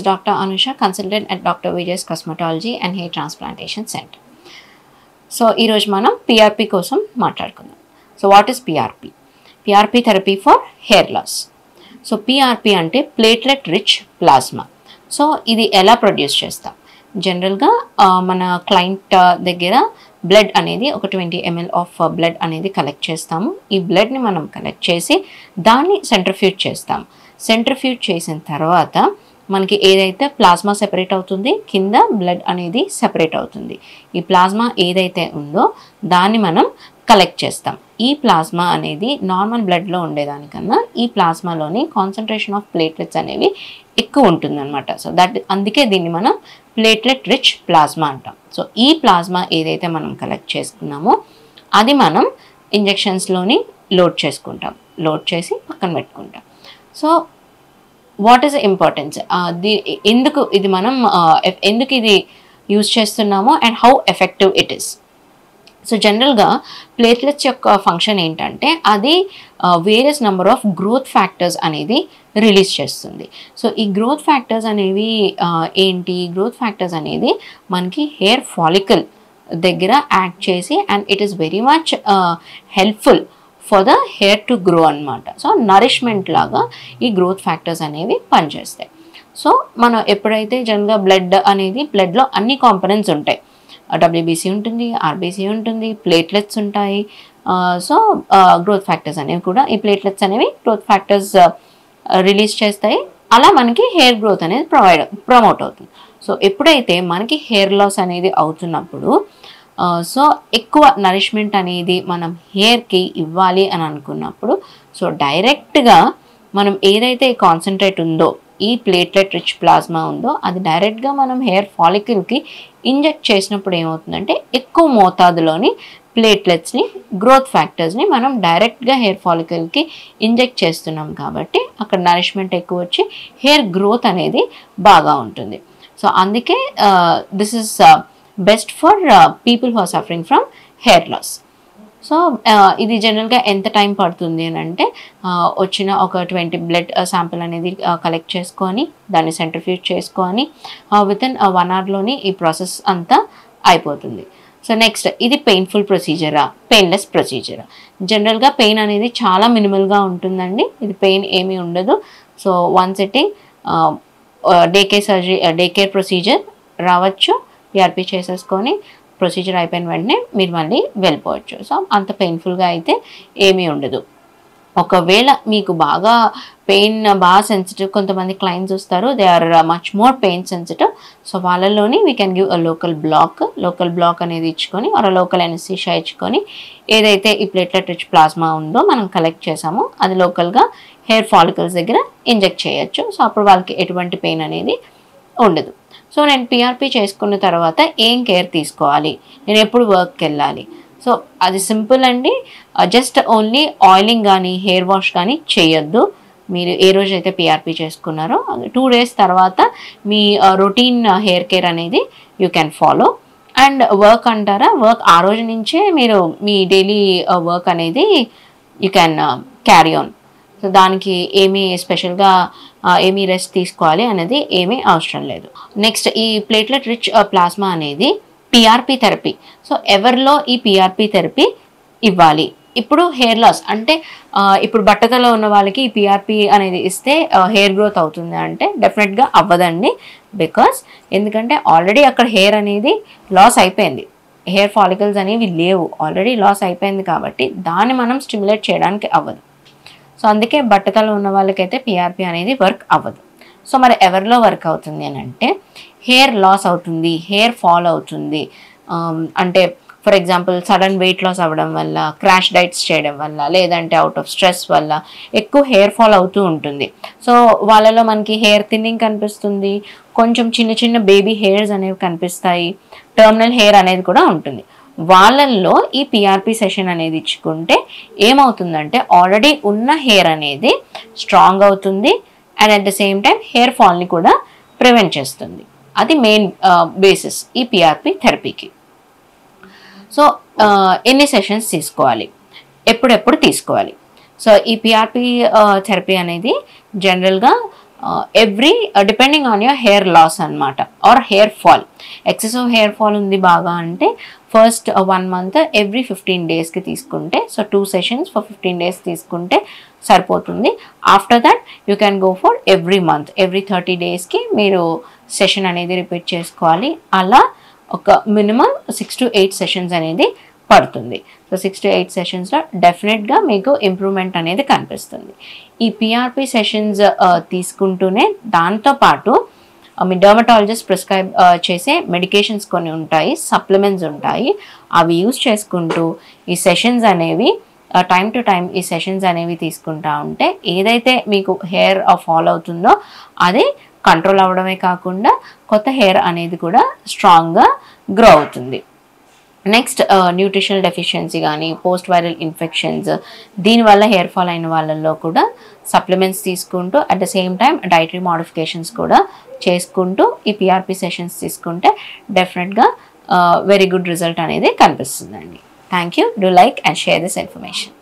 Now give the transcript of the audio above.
Dr. Anusha, consultant at Dr. Vijay's Cosmetology and Hair Transplantation Center. So, ఈ రోజు మనం PRP కోసం మాట్లాడుకుందాం. So, what is PRP? PRP therapy for hair loss. So, PRP అంటే platelet rich plasma. So, ఇది ఎలా produce చేస్తాం? జనరల్గా మన క్లయింట్ దగ్గర బ్లడ్ అనేది ఒక 20 ml ఆఫ్ బ్లడ్ అనేది కలెక్ట్ చేస్తాము. ఈ బ్లడ్ని మనం కలెక్ట్ చేసి దాన్ని సెంట్రిఫ్యూజ్ చేస్తాం. సెంట్రిఫ్యూజ్ చేసిన తర్వాత మనకి ఏదైతే ప్లాస్మా సెపరేట్ అవుతుంది, కింద బ్లడ్ అనేది సెపరేట్ అవుతుంది. ఈ ప్లాస్మా ఏదైతే ఉందో దాన్ని మనం కలెక్ట్ చేస్తాం. ఈ ప్లాస్మా అనేది నార్మల్ బ్లడ్లో ఉండేదానికన్నా ఈ ప్లాస్మాలోని కాన్సన్ట్రేషన్ ఆఫ్ ప్లేట్లెట్స్ అనేవి ఎక్కువ ఉంటుందన్నమాట. సో అందుకే దీన్ని మనం ప్లేట్లెట్ రిచ్ ప్లాస్మా అంటాం. సో ఈ ప్లాస్మా ఏదైతే మనం కలెక్ట్ చేసుకున్నామో అది మనం ఇంజెక్షన్స్లోని లోడ్ చేసుకుంటాం. లోడ్ చేసి పక్కన పెట్టుకుంటాం. So what is the importance, ఎందుకు ఇది మనం ఎందుకు ఇది యూజ్ చేస్తున్నామో and how effective it is. So జనరల్గా ప్లేట్లెట్స్ యొక్క ఫంక్షన్ ఏంటంటే అది various number of growth factors అనేది రిలీజ్ చేస్తుంది. సో ఈ గ్రోత్ ఫ్యాక్టర్స్ అనేవి ఏంటి? గ్రోత్ ఫ్యాక్టర్స్ అనేది మనకి హెయిర్ ఫాలికల్ దగ్గర యాక్ట్ చేసి and it is very much helpful for the hair to grow అనమాట. సో నరిష్మెంట్ లాగా ఈ గ్రోత్ ఫ్యాక్టర్స్ అనేవి పనిచేస్తాయి. సో మనం ఎప్పుడైతే జనరల్గా బ్లడ్లో అన్ని కాంపనెంట్స్ ఉంటాయి. WBC ఉంటుంది, RBC ఉంటుంది, ప్లేట్లెట్స్ ఉంటాయి. సో గ్రోత్ ఫ్యాక్టర్స్ అనేవి కూడా ఈ ప్లేట్లెట్స్ అనేవి గ్రోత్ ఫ్యాక్టర్స్ రిలీజ్ చేస్తాయి. అలా మనకి హెయిర్ గ్రోత్ అనేది ప్రమోట్ అవుతుంది. సో ఎప్పుడైతే మనకి హెయిర్ లాస్ అనేది అవుతున్నప్పుడు సో ఎక్కువ నరిష్మెంట్ అనేది మనం హెయిర్కి ఇవ్వాలి అని అనుకున్నప్పుడు సో డైరెక్ట్గా మనం ఏదైతే కాన్సన్ట్రేట్ ఉందో ఈ ప్లేట్లెట్ రిచ్ ప్లాస్మా ఉందో అది డైరెక్ట్గా మనం హెయిర్ ఫాలికల్కి ఇంజెక్ట్ చేసినప్పుడు ఏమవుతుందంటే ఎక్కువ మోతాదులోని ప్లేట్లెట్స్ని గ్రోత్ ఫ్యాక్టర్స్ని మనం డైరెక్ట్గా హెయిర్ ఫాలికల్కి ఇంజెక్ట్ చేస్తున్నాం కాబట్టి అక్కడ నరిష్మెంట్ ఎక్కువ వచ్చి హెయిర్ గ్రోత్ అనేది బాగా ఉంటుంది. సో అందుకే this is best for people who are suffering from hair loss. So ఇది జనరల్గా ఎంత టైం పడుతుంది అని అంటే వచ్చిన ఒక 20 బ్లడ్ శాంపిల్ అనేది కలెక్ట్ చేసుకొని దాన్ని సెంట్రిఫ్యూజ్ చేసుకొని వితిన్ 1 అవర్లోని ఈ ప్రాసెస్ అంతా అయిపోతుంది. సో నెక్స్ట్, ఇది పెయిన్ఫుల్ ప్రొసీజరా, పెయిన్లెస్ ప్రొసీజరా? జనరల్గా పెయిన్ అనేది చాలా మినిమల్గా ఉంటుందండి. ఇది పెయిన్ ఏమీ ఉండదు. So one sitting day care procedure రావచ్చు, PRP చేసేసుకొని ప్రొసీజర్ అయిపోయిన వెంటనే మీరు మళ్ళీ వెళ్ళిపోవచ్చు. సో అంత పెయిన్ఫుల్గా అయితే ఏమీ ఉండదు. ఒకవేళ మీకు బాగా పెయిన్ బాగా సెన్సిటివ్, కొంతమంది క్లయింట్స్ వస్తారు, they are much more pain sensitive. So వాళ్ళలోని we can give a local block అనేది ఇచ్చుకొని ఆర్ లోకల్ ఎనస్థీషియా ఇచ్చుకొని ఏదైతే ఈ ప్లేట్లెట్ రిచ్ ప్లాస్మా ఉందో మనం కలెక్ట్ చేసామో అది లోకల్గా హెయిర్ ఫాలికల్స్ దగ్గర ఇంజెక్ట్ చేయొచ్చు. సో అప్పుడు వాళ్ళకి ఎటువంటి పెయిన్ అనేది ఉండదు. సో నేను PRP చేసుకున్న తర్వాత ఏం కేర్ తీసుకోవాలి, నేను ఎప్పుడు వర్క్కి వెళ్ళాలి? సో అది సింపుల్ అండి. జస్ట్ ఓన్లీ ఆయిలింగ్ కానీ హెయిర్ వాష్ కానీ చేయొద్దు. మీరు ఏ రోజైతే PRP చేసుకున్నారో 2 days తర్వాత మీ రొటీన్ హెయిర్ కేర్ అనేది you can follow. And work అంటారా, వర్క్ ఆ రోజు నుంచే మీరు మీ డైలీ వర్క్ అనేది you can carry on. So దానికి ఏమీ స్పెషల్గా ఏమీ రెస్ట్ తీసుకోవాలి అనేది ఏమీ అవసరం లేదు. నెక్స్ట్, ఈ ప్లేట్లెట్ రిచ్ ప్లాస్మా అనేది PRP థెరపీ. సో ఎవరిలో ఈ PRP థెరపీ ఇవ్వాలి? ఇప్పుడు హెయిర్ లాస్ అంటే ఇప్పుడు బట్టతలో ఉన్న వాళ్ళకి ఈ PRP అనేది ఇస్తే హెయిర్ గ్రోత్ అవుతుంది అంటే డెఫినెట్గా అవ్వదండి. ఎందుకంటే ఆల్రెడీ అక్కడ హెయిర్ అనేది లాస్ అయిపోయింది, హెయిర్ ఫాలికల్స్ అనేవి లేవు, ఆల్రెడీ లాస్ అయిపోయింది కాబట్టి దాన్ని మనం స్టిమ్యులేట్ చేయడానికి అవ్వదు. సో అందుకే బట్టతలో ఉన్న వాళ్ళకైతే PRP అనేది వర్క్ అవ్వదు. సో మరి ఎవరిలో వర్క్ అవుతుంది అని అంటే హెయిర్ లాస్ అవుతుంది, హెయిర్ ఫాల్ అవుతుంది అంటే for example sudden weight loss అవ్వడం వల్ల, క్రాష్ డైట్స్ చేయడం వల్ల, లేదంటే అవుట్ ఆఫ్ స్ట్రెస్ వల్ల ఎక్కువ హెయిర్ ఫాల్ అవుతూ ఉంటుంది. సో వాళ్ళలో మనకి హెయిర్ థిన్నింగ్ కనిపిస్తుంది, కొంచెం చిన్న బేబీ హెయిర్స్ అనేవి కనిపిస్తాయి, టర్మినల్ హెయిర్ అనేది కూడా ఉంటుంది. వాళ్ళల్లో ఈ PRP సెషన్ అనేది ఇచ్చుకుంటే ఏమవుతుందంటే ఆల్రెడీ ఉన్న హెయిర్ అనేది స్ట్రాంగ్ అవుతుంది and at the same time hair ఫాల్ని కూడా ప్రివెంట్ చేస్తుంది. అది మెయిన్ బేసిస్ ఈ PRP థెరపీకి. సో ఎన్ని సెషన్స్ తీసుకోవాలి, ఎప్పుడెప్పుడు తీసుకోవాలి? సో ఈ PRP థెరపీ అనేది జనరల్గా every depending on your hair loss అనమాట or hair fall. Excessive hair fall ఉంది బాగా అంటే ఫస్ట్ 1 month ఎవ్రీ 15 daysకి తీసుకుంటే, సో 2 sessions for 15 days తీసుకుంటే సరిపోతుంది. After that you can go for every month, every 30 daysకి మీరు సెషన్ అనేది రిపీట్ చేసుకోవాలి. అలా ఒక మినిమం 6 to 8 sessions అనేది పడుతుంది. సో 6 to 8 sessionsలో డెఫినెట్గా మీకు ఇంప్రూవ్మెంట్ అనేది కనిపిస్తుంది. ఈ పిఆర్పి సెషన్స్ తీసుకుంటూనే దాంతోపాటు మీ డర్మటాలజిస్ట్ ప్రిస్క్రైబ్ చేసే మెడికేషన్స్ కొన్ని ఉంటాయి, సప్లిమెంట్స్ ఉంటాయి. అవి యూజ్ చేసుకుంటూ ఈ సెషన్స్ అనేవి టైం టు టైం ఈ సెషన్స్ అనేవి తీసుకుంటా ఉంటే ఏదైతే మీకు హెయిర్ ఫాల్ అవుతుందో అది కంట్రోల్ అవ్వడమే కాకుండా కొత్త హెయిర్ అనేది కూడా స్ట్రాంగ్గా గ్రో అవుతుంది. నెక్స్ట్ న్యూట్రిషనల్ డెఫిషియన్సీ కానీ పోస్ట్ వైరల్ ఇన్ఫెక్షన్స్, దీనివల్ల హెయిర్ ఫాల్ అయిన వాళ్ళల్లో కూడా సప్లిమెంట్స్ తీసుకుంటూ at the same time dietary modifications కూడా చేసుకుంటూ ఈ పిఆర్పి సెషన్స్ తీసుకుంటే డెఫినెట్గా వెరీ గుడ్ రిజల్ట్ అనేది కనిపిస్తుందండి. Thank you. Do like and share this information.